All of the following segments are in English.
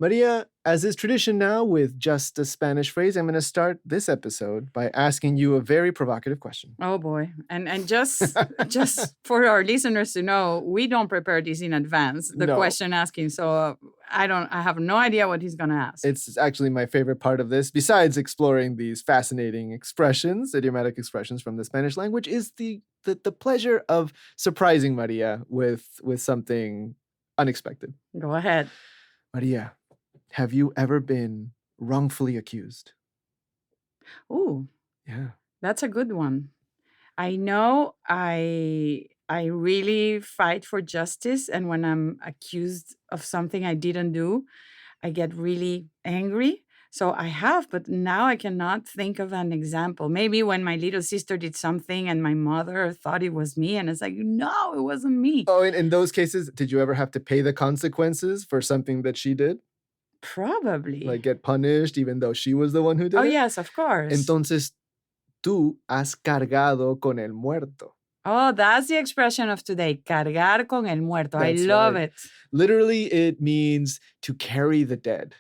Maria, as is tradition now with just a Spanish phrase, I'm going to start this episode by asking you a very provocative question. Oh boy. And just for our listeners to know, we don't prepare this in advance, the No. question asking. So I have no idea what he's gonna ask. It's actually my favorite part of this, besides exploring these fascinating expressions, idiomatic expressions from the Spanish language, is the pleasure of surprising Maria with something unexpected. Go ahead. Maria, have you ever been wrongfully accused? Ooh, Yeah. that's a good one. I know I really fight for justice, and when I'm accused of something I didn't do, I get really angry. So I have, but now I cannot think of an example. Maybe when my little sister did something and my mother thought it was me, and it's like, no, it wasn't me. Oh, in those cases, did you ever have to pay the consequences for something that she did? Probably. Like get punished even though she was the one who did Oh, it? yes, of course. Entonces, tú has cargado con el muerto. Oh, that's the expression of today. Cargar con el muerto. That's I love right. it. Literally, it means to carry the dead.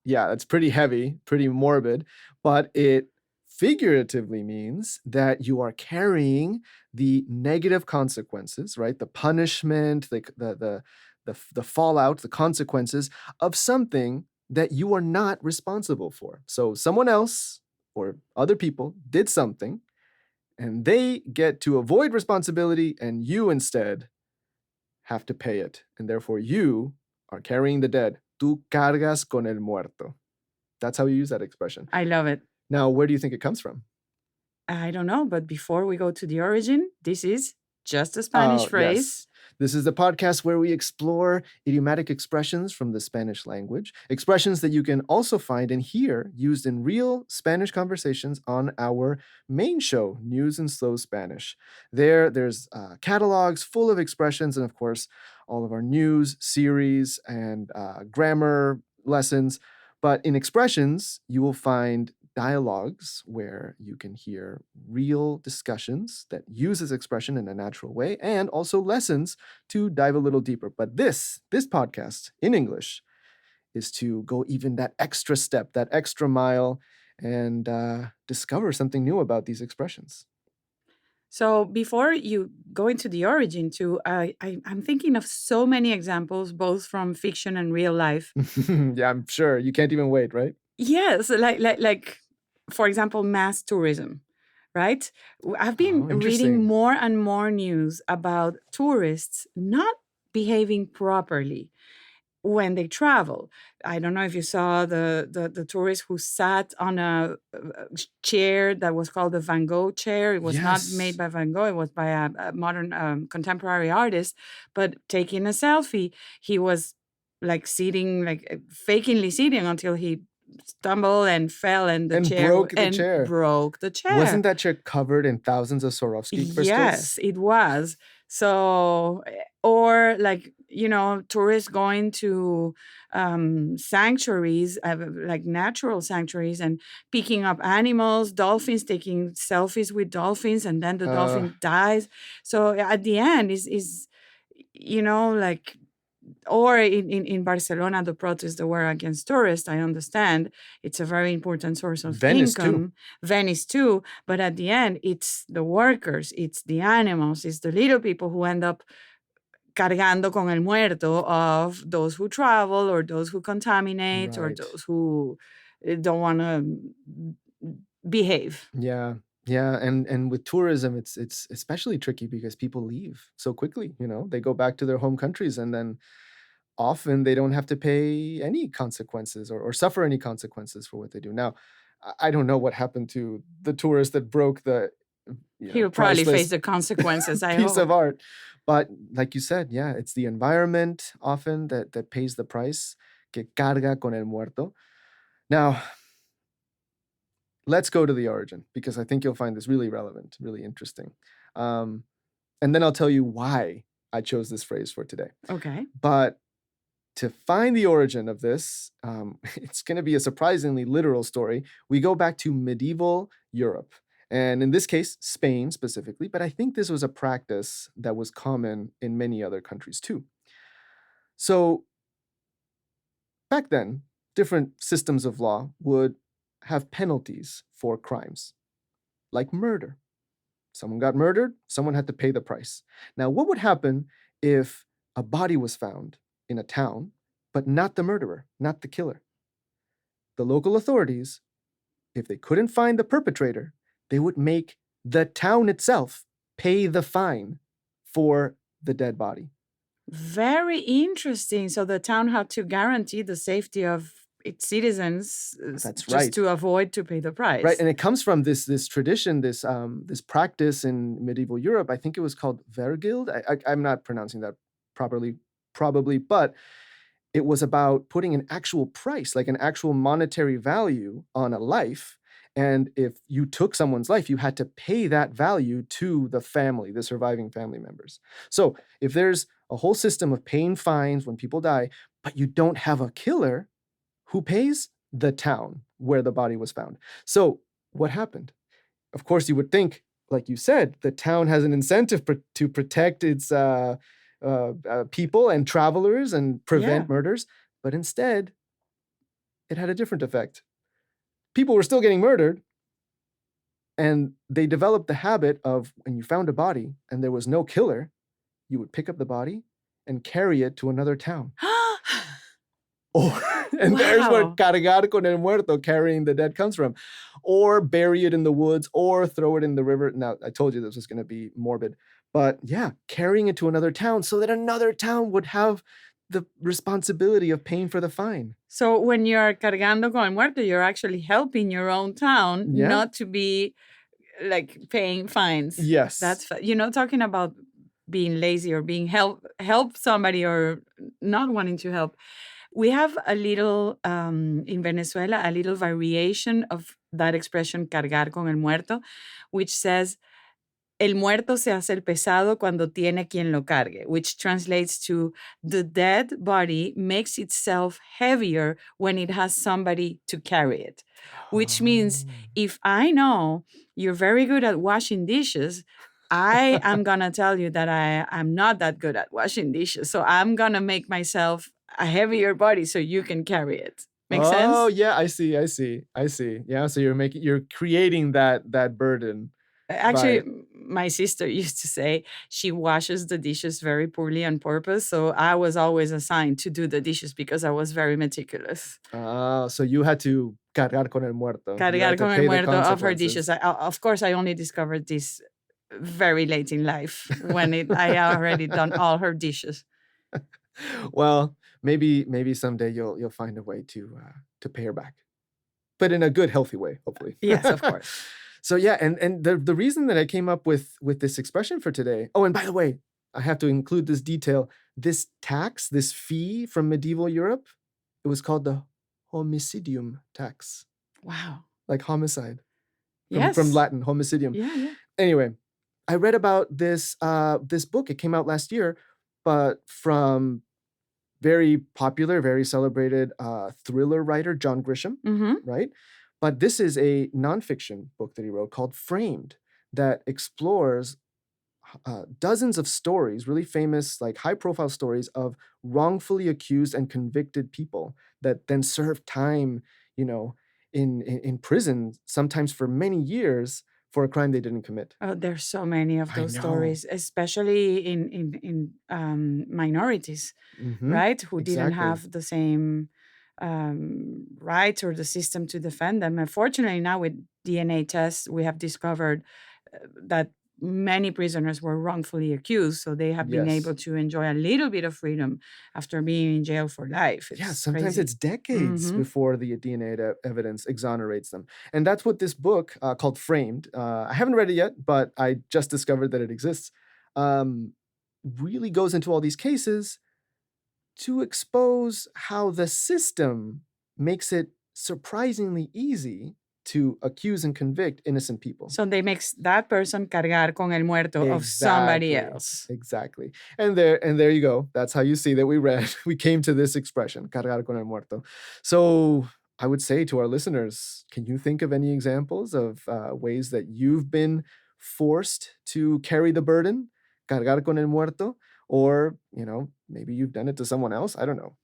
Yeah, that's pretty heavy, pretty morbid, but it figuratively means that you are carrying the negative consequences, right? The punishment, the fallout, the consequences of something that you are not responsible for. So someone else or other people did something and they get to avoid responsibility and you instead have to pay it. And therefore you are carrying the dead. Tú cargas con el muerto. That's how you use that expression. I love it. Now, where do you think it comes from? I don't know, but before we go to the origin, this is just a Spanish phrase. Yes. This is the podcast where we explore idiomatic expressions from the Spanish language, expressions that you can also find and hear used in real Spanish conversations on our main show, News in Slow Spanish. There's catalogs full of expressions and, of course, all of our news, series, and grammar lessons. But in expressions, you will find dialogues where you can hear real discussions that use this expression in a natural way and also lessons to dive a little deeper. But this podcast in English is to go even that extra step, that extra mile, and discover something new about these expressions. So before you go into the origin too, I'm thinking of so many examples, both from fiction and real life. Yeah, I'm sure. You can't even wait, right? Yes, like for example, mass tourism, right? I've been reading interesting. more and more news about tourists not behaving properly when they travel. I don't know if you saw the tourist who sat on a chair that was called the Van Gogh chair. It was not Yes. made by Van Gogh. It was by a modern contemporary artist. But taking a selfie, he was like sitting, like fakingly sitting until he stumbled and fell and the And chair broke the and chair. broke the chair. Wasn't that chair covered in thousands of Swarovski crystals? Yes, it was. So, or like, tourists going to sanctuaries, like natural sanctuaries, and picking up animals, dolphins, taking selfies with dolphins, and then the dolphin dies. So at the end is like, or in Barcelona, the protests that were against tourists, I understand it's a very important source of Venice income. too. Venice too. But at the end, it's the workers, it's the animals, it's the little people who end up cargando con el muerto of those who travel or those who contaminate or Right. those who don't want to behave. Yeah. Yeah, and with tourism, it's especially tricky because people leave so quickly. They go back to their home countries, and then often they don't have to pay any consequences or suffer any consequences for what they do. Now, I don't know what happened to the tourist that broke the He'll probably priceless face the consequences, I piece hope. of art. But like you said, yeah, it's the environment often that pays the price. Que carga con el muerto. Now, let's go to the origin because I think you'll find this really relevant, really interesting. And then I'll tell you why I chose this phrase for today. Okay. But to find the origin of this, it's going to be a surprisingly literal story. We go back to medieval Europe, and in this case, Spain specifically, but I think this was a practice that was common in many other countries too. So back then, different systems of law would have penalties for crimes, like murder. Someone got murdered, someone had to pay the price. Now, what would happen if a body was found in a town, but not the murderer, not the killer? The local authorities, if they couldn't find the perpetrator, they would make the town itself pay the fine for the dead body. Very interesting. So the town had to guarantee the safety of its citizens That's just right. to avoid to pay the price. Right, and it comes from this tradition, this practice in medieval Europe. I think it was called Vergild. I'm not pronouncing that properly, probably, but it was about putting an actual price, like an actual monetary value on a life. And if you took someone's life, you had to pay that value to the family, the surviving family members. So if there's a whole system of paying fines when people die, but you don't have a killer, who pays? The town where the body was found. So what happened? Of course, you would think, like you said, the town has an incentive to protect its people and travelers and Yeah. prevent murders. But instead, it had a different effect. People were still getting murdered, and they developed the habit of when you found a body and there was no killer, you would pick up the body and carry it to another town. Or, and there's where Wow. cargar con el muerto, carrying the dead, comes from. Or bury it in the woods, or throw it in the river. Now, I told you this was going to be morbid, but yeah, carrying it to another town so that another town would have the responsibility of paying for the fine. So when you're cargando con el muerto, you're actually helping your own town Yeah. not to be like paying fines. Yes. That's talking about being lazy or being help somebody or not wanting to help. We have a little in Venezuela, a little variation of that expression cargar con el muerto, which says el muerto se hace el pesado cuando tiene quien lo cargue, which translates to the dead body makes itself heavier when it has somebody to carry it. Which means if I know you're very good at washing dishes, I am going to tell you that I'm not that good at washing dishes. So I'm going to make myself a heavier body so you can carry it. Make sense? Oh, yeah, I see. Yeah, so you're creating that burden. Actually, by my sister used to say she washes the dishes very poorly on purpose. So I was always assigned to do the dishes because I was very meticulous. So you had to cargar con el muerto. You Cargar had to con el pay the muerto of her dishes. consequences. Of course, I only discovered this very late in life when I already done all her dishes. Well, maybe someday you'll find a way to pay her back, but in a good, healthy way, hopefully. Yes, of course. So yeah, and the reason that I came up with this expression for today. Oh, and by the way, I have to include this detail. This tax, this fee from medieval Europe, it was called the homicidium tax, Wow. like homicide. Yes. From Latin, homicidium. Yeah. Anyway, I read about this book. It came out last year, but from very popular, very celebrated thriller writer John Grisham, Mm-hmm. right? But this is a nonfiction book that he wrote called Framed that explores dozens of stories, really famous, like high-profile stories of wrongfully accused and convicted people that then serve time, you know, in prison, sometimes for many years, for a crime they didn't commit. Oh, there's so many of I those know. stories, especially in minorities, Mhm. right? Who didn't Exactly. have the same rights or the system to defend them. Unfortunately, now with DNA tests, we have discovered that many prisoners were wrongfully accused, so they have been Yes. able to enjoy a little bit of freedom after being in jail for life. Yeah, It's sometimes crazy. it's decades Mhm. before the DNA evidence exonerates them. And that's what this book called Framed, I haven't read it yet, but I just discovered that it exists, um, really goes into all these cases to expose how the system makes it surprisingly easy to accuse and convict innocent people. So they makes that person cargar con el muerto of somebody Exactly. else. Exactly. And there you go. That's how you see that we read. We came to this expression, cargar con el muerto. So I would say to our listeners, can you think of any examples of ways that you've been forced to carry the burden, cargar con el muerto, or maybe you've done it to someone else? I don't know.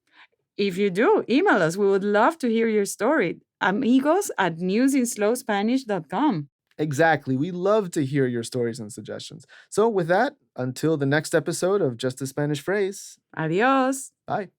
If you do, email us. We would love to hear your story. Amigos at newsinslowspanish.com. Exactly. We love to hear your stories and suggestions. So, with that, until the next episode of Just a Spanish Phrase, Adios. bye.